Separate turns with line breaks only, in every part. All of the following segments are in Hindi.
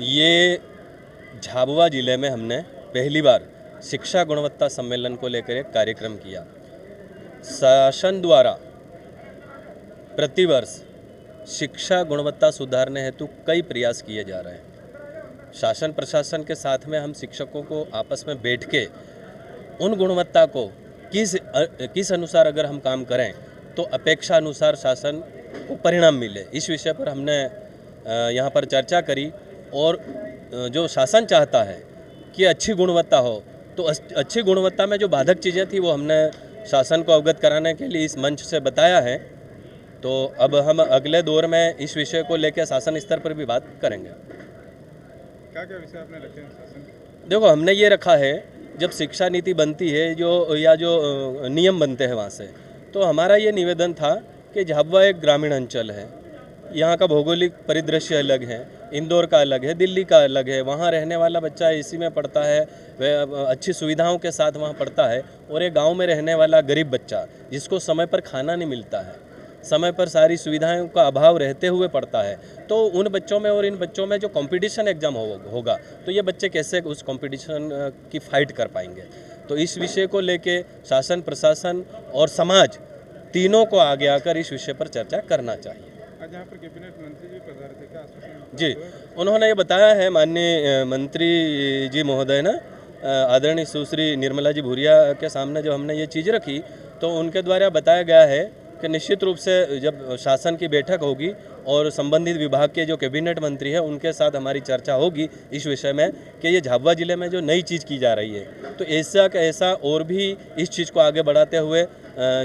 ये झाबुआ ज़िले में हमने पहली बार शिक्षा गुणवत्ता सम्मेलन को लेकर एक कार्यक्रम किया। शासन द्वारा प्रतिवर्ष शिक्षा गुणवत्ता सुधारने हेतु कई प्रयास किए जा रहे हैं। शासन प्रशासन के साथ में हम शिक्षकों को आपस में बैठ के उन गुणवत्ता को किस अनुसार अगर हम काम करें तो अपेक्षा अनुसार शासन को परिणाम मिले, इस विषय पर हमने यहाँ पर चर्चा करी। और जो शासन चाहता है कि अच्छी गुणवत्ता हो, तो अच्छी गुणवत्ता में जो बाधक चीज़ें थी वो हमने शासन को अवगत कराने के लिए इस मंच से बताया है। तो अब हम अगले दौर में इस विषय को लेकर शासन स्तर पर भी बात करेंगे।
क्या क्या विषय आपने रखे हैं शासन?
देखो, हमने ये रखा है, जब शिक्षा नीति बनती है जो नियम बनते हैं वहाँ से, तो हमारा ये निवेदन था कि झाबुआ एक ग्रामीण अंचल है, यहाँ का भौगोलिक परिदृश्य अलग है, इंदौर का अलग है, दिल्ली का अलग है। वहाँ रहने वाला बच्चा एसी में पढ़ता है, वह अच्छी सुविधाओं के साथ वहाँ पढ़ता है, और एक गांव में रहने वाला गरीब बच्चा जिसको समय पर खाना नहीं मिलता है, समय पर सारी सुविधाओं का अभाव रहते हुए पढ़ता है, तो उन बच्चों में और इन बच्चों में जो कंपटीशन एग्ज़ाम होगा तो ये बच्चे कैसे उस कंपटीशन की फाइट कर पाएंगे। तो इस विषय को लेके शासन प्रशासन और समाज तीनों को आगे आकर इस विषय पर चर्चा करना चाहिए।
आज यहाँ पर कैबिनेट मंत्री जी पधारे थे, क्या आश्वासन
जी, उन्होंने ये बताया है, माननीय मंत्री जी महोदय ने आदरणीय सुश्री निर्मला जी भूरिया के सामने जब हमने ये चीज़ रखी तो उनके द्वारा बताया गया है कि निश्चित रूप से जब शासन की बैठक होगी और संबंधित विभाग के जो कैबिनेट मंत्री है उनके साथ हमारी चर्चा होगी इस विषय में कि ये झाबुआ ज़िले में जो नई चीज़ की जा रही है, तो ऐसा का ऐसा और भी इस चीज़ को आगे बढ़ाते हुए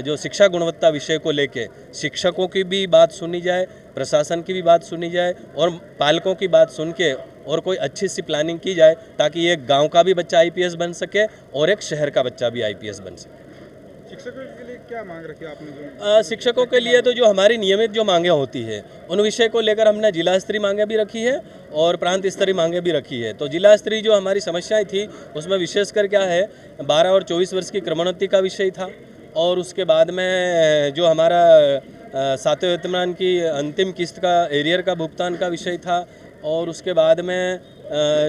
जो शिक्षा गुणवत्ता विषय को लेके शिक्षकों की भी बात सुनी जाए, प्रशासन की भी बात सुनी जाए और पालकों की बात सुन के और कोई अच्छी सी प्लानिंग की जाए ताकि एक गांव का भी बच्चा आईपीएस बन सके और एक शहर का बच्चा भी आईपीएस बन सके।
शिक्षकों के लिए क्या मांग रखी आपने?
शिक्षकों के लिए तो जो हमारी नियमित जो मांगें होती है उन विषय को लेकर हमने जिला स्तरीय मांगें भी रखी है और प्रांत स्तरीय मांगें भी रखी है। तो जिला स्तरीय जो हमारी समस्याएं थी उसमें विशेषकर क्या है, 12 और 24 वर्ष की क्रमोन्नति का विषय था, और उसके बाद में जो हमारा 7वें वेतनमान की अंतिम किस्त का एरियर का भुगतान का विषय था, और उसके बाद में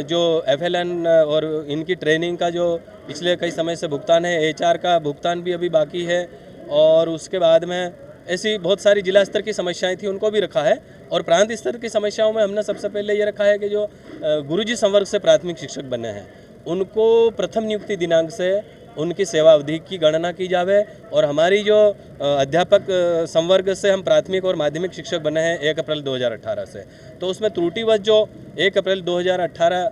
जो FLN और इनकी ट्रेनिंग का जो पिछले कई समय से भुगतान है, HR का भुगतान भी अभी बाकी है, और उसके बाद में ऐसी बहुत सारी जिला स्तर की समस्याएं थी उनको भी रखा है। और प्रांत स्तर की समस्याओं में हमने सबसे पहले ये रखा है कि जो गुरुजी संवर्ग से प्राथमिक शिक्षक बने हैं उनको प्रथम नियुक्ति दिनांक से उनकी सेवा अवधि की गणना की जावे, और हमारी जो अध्यापक संवर्ग से हम प्राथमिक और माध्यमिक शिक्षक बने हैं 1 अप्रैल 2018 से, तो उसमें त्रुटिवश जो 1 अप्रैल 2018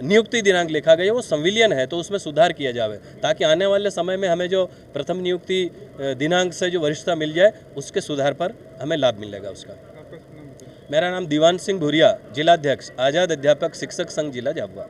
नियुक्ति दिनांक लिखा गया वो संविलियन है, तो उसमें सुधार किया जावे ताकि आने वाले समय में हमें जो प्रथम नियुक्ति दिनांक से जो वरिष्ठता मिल जाए उसके सुधार पर हमें लाभ मिलेगा उसका।
आपका नाम?
मेरा नाम दीवान सिंह भूरिया, जिलाध्यक्ष आज़ाद अध्यापक शिक्षक संघ जिला झाबुआ।